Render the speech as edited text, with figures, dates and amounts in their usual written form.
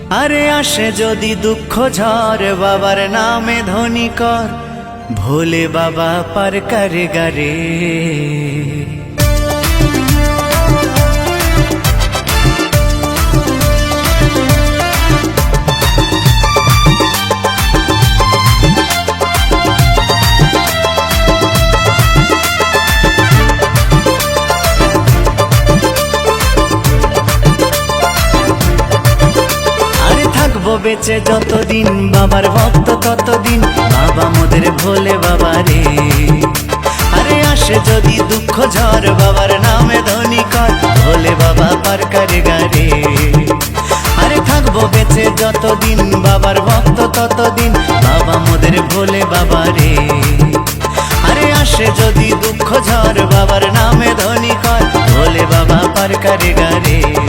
আরে আসে যদি দুঃখ ঝড় বাবার নামে ধ্বনি কর, ভোলে বাবা পার করে গারে। বেঁচে যতদিন বাবার ভক্ত ততদিন, বাবা মোদের ভোলে বাবা রে। আরে আসে যদি দুঃখ ঝড় বাবার নামে ধ্বনি কর, ভোলে বাবা পার করে গারে। আরে থাকবো বেঁচে যতদিন বাবার ভক্ত ততদিন, বাবা মোদের ভোলে বাবা রে। আরে আসে যদি দুঃখ ঝড় বাবার নামে ধ্বনি কর, ভোলে বাবা পার করে গারে।